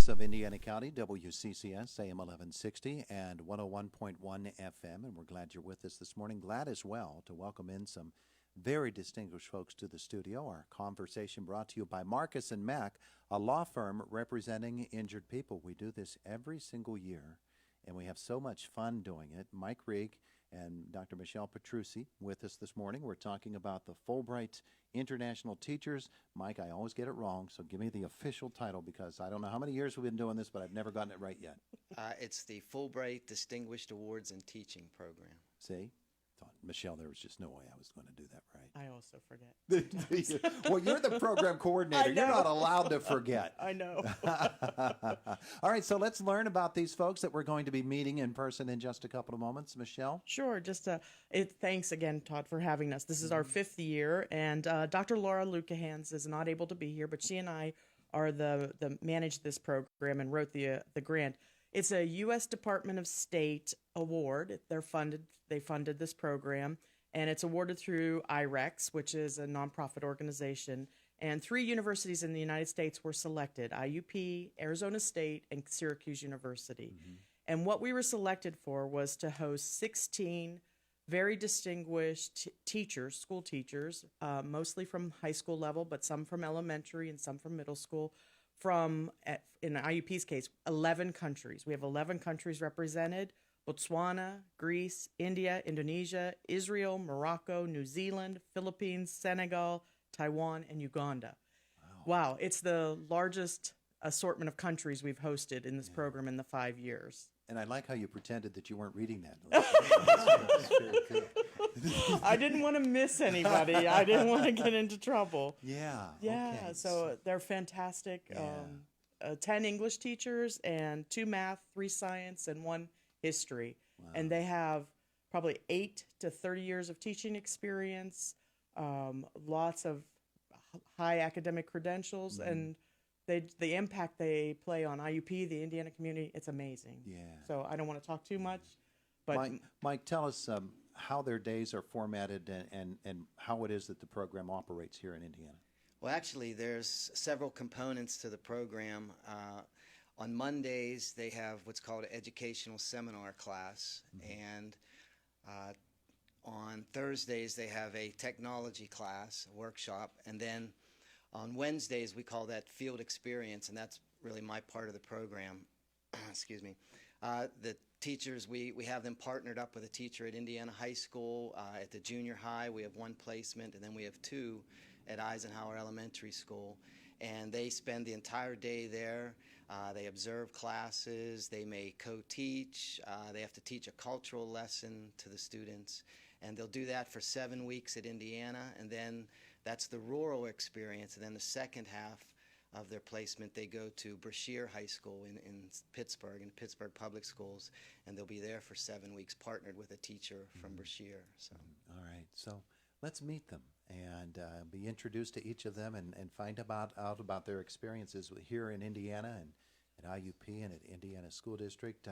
voice of Indiana County, WCCS, AM 1160 and 101.1 FM. And we're glad you're with us this morning. Glad as well to welcome in some very distinguished folks to the studio. Our conversation brought to you by Marcus and Mack, a law firm representing injured people. We do this every single year, and we have so much fun doing it. Mike Rigg and Dr. Michele Petrucci with us this morning. We're talking about the Fulbright International Teachers. Mike, I always get it wrong, so give me the official title because I don't know how many years we've been doing this, but I've never gotten it right yet. It's the Fulbright Distinguished Awards and Teaching Program. See? Thought, Michele, there was just no way I was going to do that right. I also forget. Well, you're the program coordinator. You're not allowed to forget. I know. All right, so let's learn about these folks that we're going to be meeting in person in just a couple of moments. Michele? Sure. Thanks again, Todd, for having us. This is our fifth year, and Dr. Laura Lukahans is not able to be here, but she and I are the manage this program and wrote the grant. It's a U.S. Department of State award. They funded this program, and it's awarded through IREX, which is a nonprofit organization. And 3 universities in the United States were selected: IUP, Arizona State, and Syracuse University. Mm-hmm. And what we were selected for was to host 16 very distinguished teachers, school teachers, mostly from high school level, but some from elementary and some from middle school, from, in IUP's case, 11 countries. We have 11 countries represented: Botswana, Greece, India, Indonesia, Israel, Morocco, New Zealand, Philippines, Senegal, Taiwan, and Uganda. Wow. It's the largest assortment of countries we've hosted in this program in the 5 years. And I like how you pretended that you weren't reading that. That's very good. I didn't want to miss anybody. I didn't want to get into trouble. Yeah. Yeah, Okay. so they're fantastic. Yeah. 10 English teachers and 2 math, 3 science, and 1 history. Wow. And they have probably 8 to 30 years of teaching experience, lots of high academic credentials, and the impact they play on IUP, the Indiana community, it's amazing. Yeah. So I don't want to talk too much. But Mike, tell us how their days are formatted and how it is that the program operates here in Indiana. Well, actually, there's several components to the program. On Mondays, they have what's called an educational seminar class, and on Thursdays, they have a technology class, a workshop, and then on Wednesdays, we call that field experience, and that's really my part of the program. Excuse me. The teachers, we have them partnered up with a teacher at Indiana High School. At the junior high, we have 1 placement, and then we have 2 at Eisenhower Elementary School. And they spend the entire day there. They observe classes. They may co-teach. They have to teach a cultural lesson to the students. And they'll do that for 7 weeks at Indiana, and then that's the rural experience. And then the second half of their placement, they go to Brashear High School in Pittsburgh Public Schools, and they'll be there for 7 weeks, partnered with a teacher from Brashear. So. All right, so let's meet them and be introduced to each of them and find out about their experiences here in Indiana and at IUP and at Indiana School District.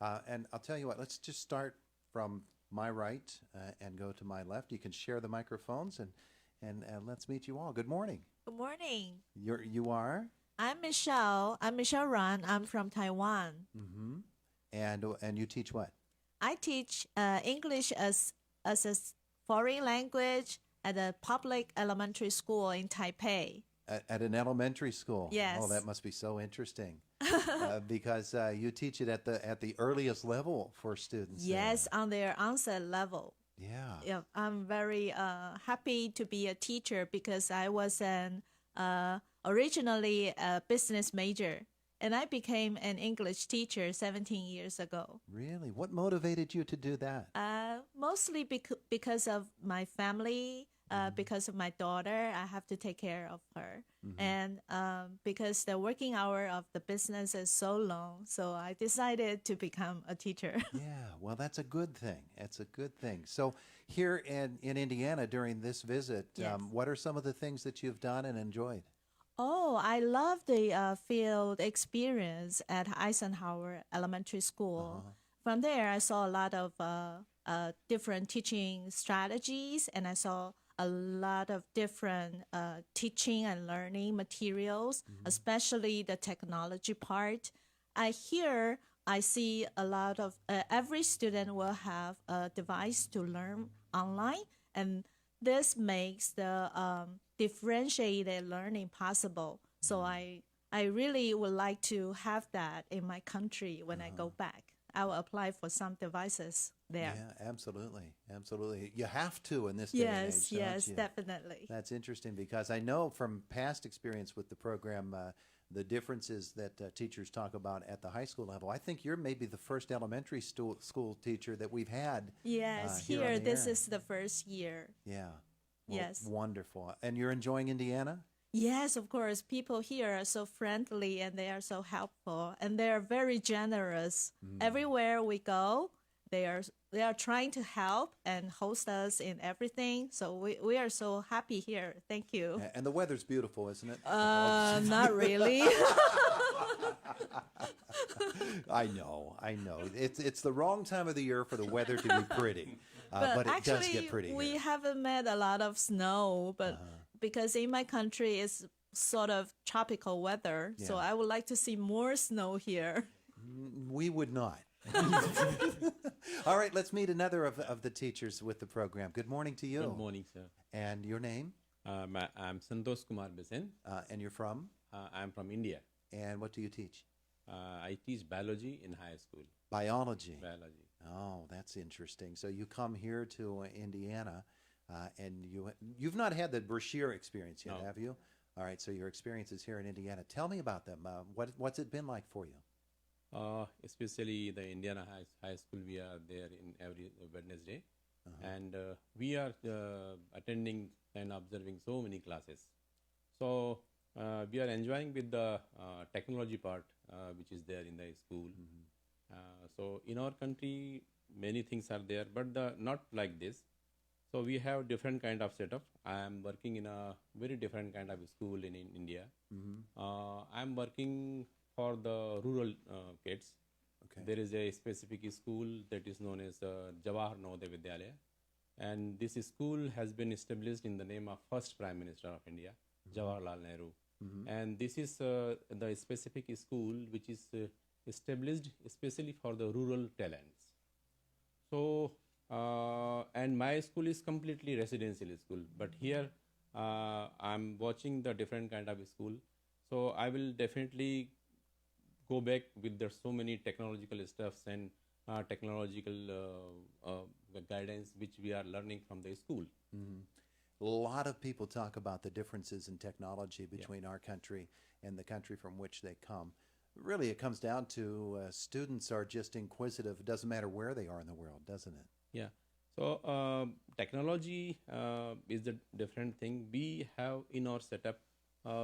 And I'll tell you what, let's just start from my right and go to my left. You can share the microphones and let's meet you all. Good morning. Good morning. You are? I'm Michele. I'm Michele Ran. I'm from Taiwan. Mm-hmm. And you teach what? I teach English as a foreign language at a public elementary school in Taipei. At an elementary school? Yes. Oh, that must be so interesting. Because you teach it at the earliest level for students. Yes, on their onset level. Yeah. I'm very happy to be a teacher because I was originally a business major, and I became an English teacher 17 years ago. Really? What motivated you to do that? Mostly because of my family, because of my daughter. I have to take care of her. And because the working hour of the business is so long, so I decided to become a teacher. Yeah, well, that's a good thing. It's a good thing. So here in Indiana during this visit, Yes. What are some of the things that you've done and enjoyed? Oh, I love the field experience at Eisenhower Elementary School. From there, I saw a lot of different teaching strategies, and I saw a lot of different teaching and learning materials, especially the technology part. I see a lot of every student will have a device to learn online, and this makes the differentiated learning possible. So I really would like to have that in my country when I go back. I will apply for some devices there. Yeah, absolutely. Absolutely. You have to in this day and age, Yes, don't yes, you? definitely. That's interesting because I know from past experience with the program, the differences that teachers talk about at the high school level. I think you're maybe the first elementary school teacher that we've had. Yes, here on here the this air. is the first year. Yeah. Well, Yes. Wonderful. And you're enjoying Indiana? Yes, of course. People here are so friendly and they are so helpful and they are very generous. Everywhere we go, they are trying to help and host us in everything. So we are so happy here. Thank you. And the weather's beautiful, isn't it? Not really. I know. It's the wrong time of the year for the weather to be pretty, but it actually, does get pretty we here. haven't met a lot of snow, but because in my country it's sort of tropical weather, so Yeah. I would like to see more snow here. We would not. All right, let's meet another of the teachers with the program. Good morning to you. Good morning, sir. And your name? I'm Santosh Kumar Besen. And you're from? I'm from India. And what do you teach? I teach biology in high school. Biology. Biology. Oh, that's interesting. So you come here to Indiana, and you've not had the Brashear experience yet, No. have you? All right, so your experiences here in Indiana. Tell me about them. What's it been like for you? Especially the Indiana high school, we are there in every Wednesday. And we are attending and observing so many classes. So we are enjoying with the technology part, which is there in the school. So in our country, many things are there, but not like this. So we have different kind of setup. I am working in a very different kind of school in India. I am working for the rural kids. Okay. There is a specific school that is known as Jawahar Navodaya Vidyalaya, and this school has been established in the name of first Prime Minister of India, Jawaharlal Nehru. And this is the specific school which is established especially for the rural talents. So, and my school is completely residential school, but here I'm watching the different kind of school. So I will definitely go back with there's so many technological stuffs and technological guidance which we are learning from the school. A lot of people talk about the differences in technology between our country and the country from which they come. Really, it comes down to students are just inquisitive. It doesn't matter where they are in the world, doesn't it? Yeah. So technology is a different thing. We have in our setup,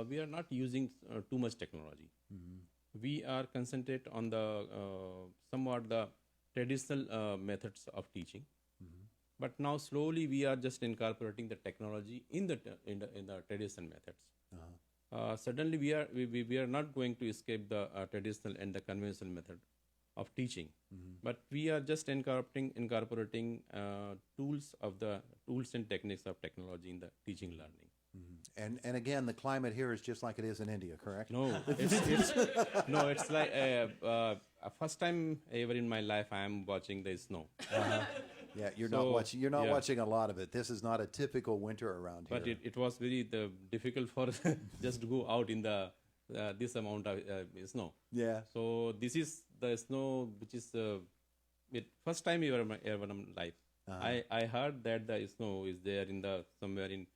we are not using too much technology. We are concentrate on the somewhat the traditional methods of teaching. But now slowly we are just incorporating the technology in the traditional methods. Suddenly we are not going to escape the traditional and the conventional method of teaching, but we are just incorporating tools and techniques of technology in the teaching learning. And again, the climate here is just like it is in India, correct? No, it's like first time ever in my life I am watching the snow. Yeah, you're not So, watching. You're not yeah. watching a lot of it. This is not a typical winter around here. But it was very difficult for just to go out in the this amount of snow. Yeah. So this is the snow which is first time ever in my life. I heard that the snow is there in the somewhere in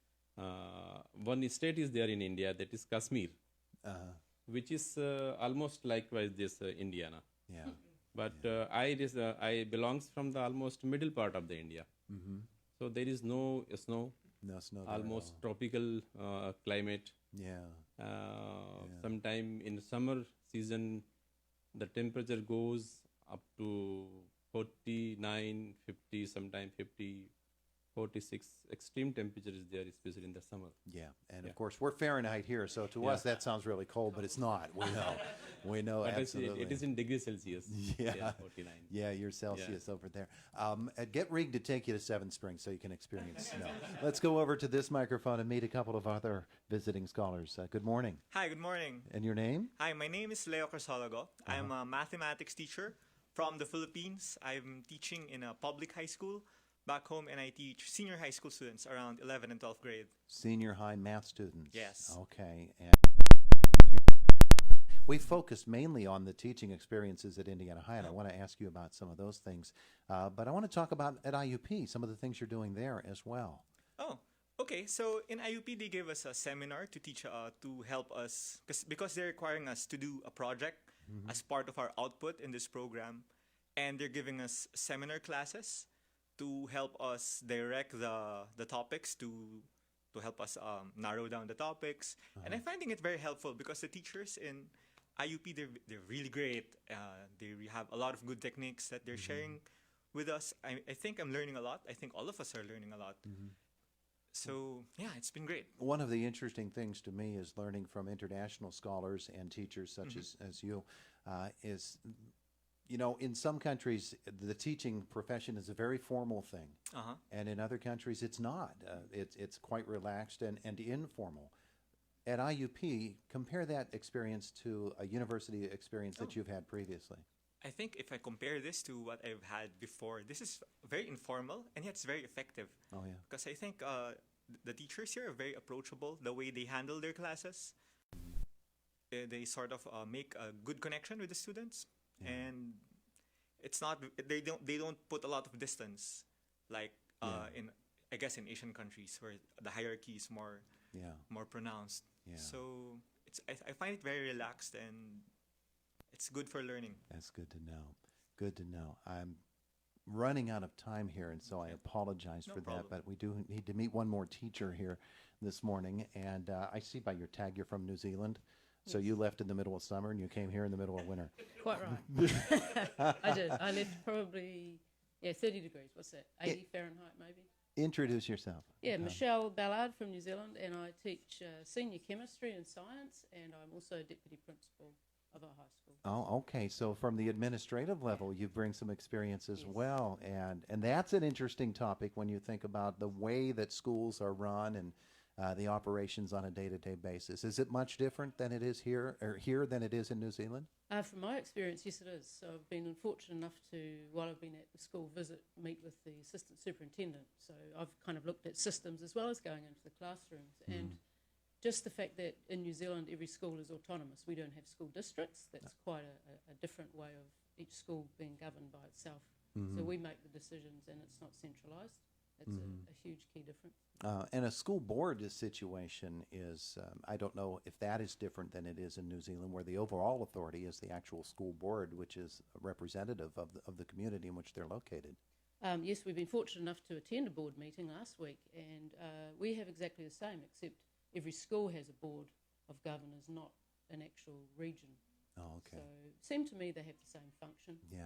one state is there in India, that is Kashmir, which is almost likewise this Indiana. Yeah. But I belongs from the almost middle part of the India. So there is no snow, No snow. there at almost all. tropical climate. Yeah. Sometime in summer season, the temperature goes up to 49, 50, sometime 50, 46. Extreme temperature is there, especially in the summer. Yeah, and Yeah. of course we're Fahrenheit here, so to us that sounds really cold, but it's not. We know, we know But absolutely. it is in degrees Celsius. Yeah. 49. Yeah, you're Celsius over there. Get Rig to take you to Seven Springs so you can experience snow. Let's go over to this microphone and meet a couple of other visiting scholars. Good morning. Hi, good morning. And your name? Hi, my name is Leo Crisologo. I'm a mathematics teacher from the Philippines. I'm teaching in a public high school back home, and I teach senior high school students around 11 and 12th grade. Senior high math students. Yes. Okay. And we focused mainly on the teaching experiences at Indiana High, and I want to ask you about some of those things. But I want to talk about at IUP, some of the things you're doing there as well. Oh, okay. So in IUP, they gave us a seminar to teach, to help us, because they're requiring us to do a project as part of our output in this program. And they're giving us seminar classes to help us direct the topics, to help us narrow down the topics. And I'm finding it very helpful because the teachers in IUP, they're really great. They have a lot of good techniques that they're sharing with us. I think I'm learning a lot. I think all of us are learning a lot. So, yeah, it's been great. One of the interesting things to me is learning from international scholars and teachers such as you is, you know, in some countries, the teaching profession is a very formal thing. And in other countries, it's not. It's quite relaxed and informal. At IUP, compare that experience to a university experience that you've had previously. I think if I compare this to what I've had before, this is very informal and yet it's very effective. Oh, yeah. Because I think the teachers here are very approachable. The way they handle their classes, they sort of make a good connection with the students, and it's not they don't put a lot of distance like in I guess in Asian countries where the hierarchy is more pronounced. Yeah. So I find it very relaxed and it's good for learning. That's good to know. Good to know. I'm running out of time here, and so I apologize No for problem. that, but we do need to meet one more teacher here this morning. And I see by your tag you're from New Zealand. So you left in the middle of summer and you came here in the middle of winter. Quite right. I did. I left probably, 30 degrees. What's that? 80 Fahrenheit, maybe? Introduce yourself. Yeah, Michele Ballard from New Zealand, and I teach senior chemistry and science, and I'm also deputy principal of our high school. Oh, okay. So from the administrative level, you bring some experience as Yes. well. And that's an interesting topic when you think about the way that schools are run and the operations on a day-to-day basis. Is it much different than it is here than it is in New Zealand? From my experience, yes, it is. So I've been fortunate enough to, while I've been at the school visit, meet with the assistant superintendent. So I've kind of looked at systems as well as going into the classrooms. And just the fact that in New Zealand every school is autonomous. We don't have school districts. That's quite a different way of each school being governed by itself. So we make the decisions and it's not centralised. It's a huge key difference. And a school board situation is, I don't know if that is different than it is in New Zealand, where the overall authority is the actual school board, which is representative of the community in which they're located. Yes, we've been fortunate enough to attend a board meeting last week, and we have exactly the same, except every school has a board of governors, not an actual region. Oh, okay. So it seemed to me they have the same function. Yeah.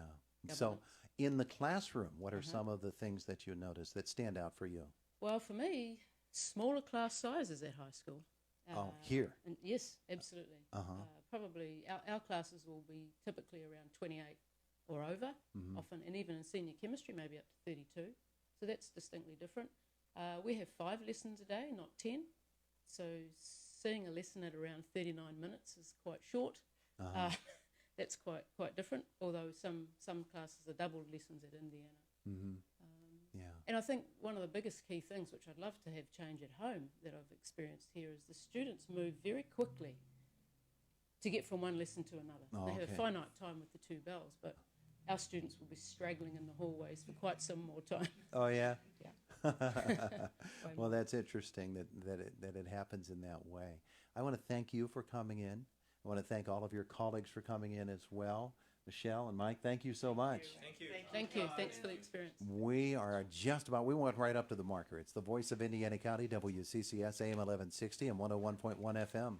So Governance. in the classroom, what are some of the things that you notice that stand out for you? Well, for me, smaller class sizes at high school. Here? And yes, absolutely. Uh-huh. Probably our classes will be typically around 28 or over, often, and even in senior chemistry, maybe up to 32. So that's distinctly different. We have 5 lessons a day, not 10. So seeing a lesson at around 39 minutes is quite short. That's quite different, although some classes are double lessons at Indiana. Yeah. And I think one of the biggest key things, which I'd love to have change at home that I've experienced here, is the students move very quickly to get from one lesson to another. Oh, they have okay. a finite time with the 2 bells, but our students will be straggling in the hallways for quite some more time. Oh, yeah? Yeah. Well, that's interesting that it happens in that way. I want to thank you for coming in. I want to thank all of your colleagues for coming in as well. Michele and Mike, thank you so much. Thank you. Thank you. Thanks for the experience. We went right up to the marker. It's the voice of Indiana County, WCCS AM 1160 and 101.1 FM.